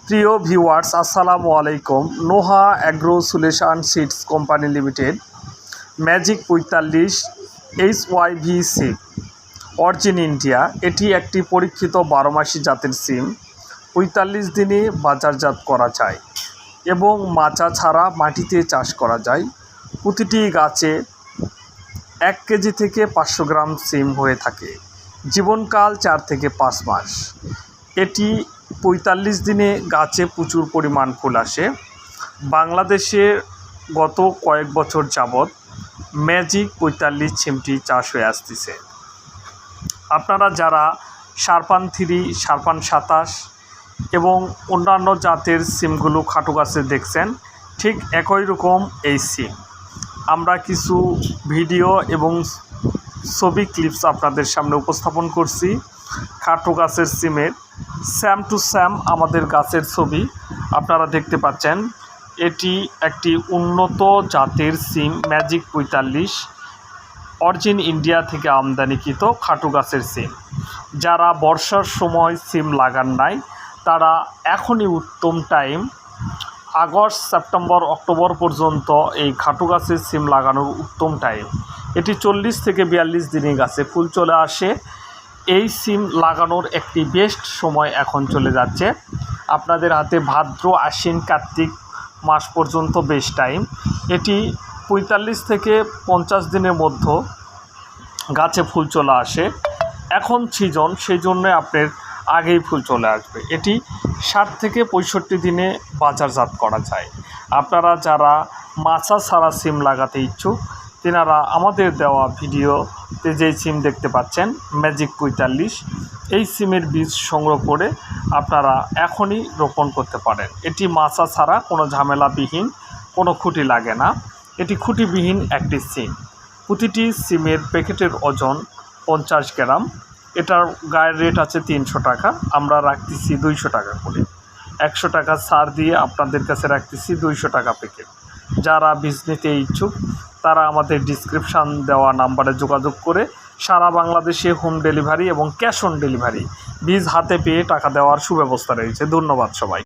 প্রিয় ভিউয়ার্স, আসসালামু আলাইকুম। Noha agro solution seeds company limited magic 45 HYV6 origin India, এটি একটি পরীক্ষিত 12 মাসি জাতের সিম। 45 দিনে বাজারজাত করা যায় এবং মাচা ছাড়া মাটিতে চাষ করা যায়। প্রতিটি গাছে 1 কেজি থেকে 500 গ্রাম সিম হয়ে থাকে। জীবনকাল 4 থেকে 5 মাস। এটি 45 দিনে গাছে প্রচুর পরিমাণ ফুল আসে। বাংলাদেশে গত কয়েক বছর যাবৎ ম্যাজিক 45 সিমটি চাষ হয়ে আসতেছে। আপনারা যারা শারপান 3, শারপান 27 এবং অন্যান্য জাতের সিমগুলো খাটো গাছে দেখছেন, ঠিক একই রকম এই সিম। আমরা কিছু ভিডিও এবং ছবি ক্লিপস আপনাদের সামনে উপস্থাপন করছি। খাটো গাছের সিমের স্যাম টু স্যাম আমাদের গাছের ছবি আপনারা দেখতে পাচ্ছেন। এটি একটি উন্নত জাতের সিম ম্যাজিক 45 অরিজিন ইন্ডিয়া থেকে আমদানিকৃত খাটো গাছের সিম। যারা বর্ষার সময় সিম লাগান নাই, তারা এখনই উত্তম টাইম। আগস্ট, সেপ্টেম্বর, অক্টোবর পর্যন্ত এই খাটো গাছের সিম লাগানোর উত্তম টাইম। এটি 40 থেকে 42 দিনে গাছে ফুল চলে আসে। এই সিম লাগানোর একটি বেস্ট সময় এখন চলে যাচ্ছে। আপনাদের হাতে ভাদ্র, আশ্বিন, কার্তিক মাস পর্যন্ত বেস্ট টাইম। এটি 45 থেকে 50 দিনের মধ্যে গাছে ফুল চলে আসে। এখন সিজন, সেই জন্য আপনার আগেই ফুল চলে আসবে। এটি 60 থেকে 65 দিনে বাজারজাত করা যায়। আপনারা যারা মাচা ছাড়া সিম লাগাতে ইচ্ছুক, তেনারা আমাদের দেওয়া ভিডিওতে যেই সিম দেখতে পাচ্ছেন ম্যাজিক 45, এই সিমের বীজ সংগ্রহ করে আপনারা এখনই রোপণ করতে পারেন। এটি মাচা ছাড়া, কোনো ঝামেলাবিহীন, কোনো খুঁটি লাগে না। এটি খুঁটিবিহীন একটি সিম। প্রতিটি সিমের প্যাকেটের ওজন 50 গ্রাম। এটার গায়ের রেট আছে 300 টাকা, আমরা রাখতেছি 200 টাকা করে। 100 টাকা ছাড় দিয়ে আপনাদের কাছে রাখতেছি 200 টাকা প্যাকেট। যারা বীজ নিতে ইচ্ছুক, তারা আমাদের ডিসক্রিপশান দেওয়া নাম্বারে যোগাযোগ করে সারা বাংলাদেশে হোম ডেলিভারি এবং ক্যাশ অন ডেলিভারি বীজ হাতে পেয়ে টাকা দেওয়ার সুব্যবস্থা রয়েছে। ধন্যবাদ সবাই।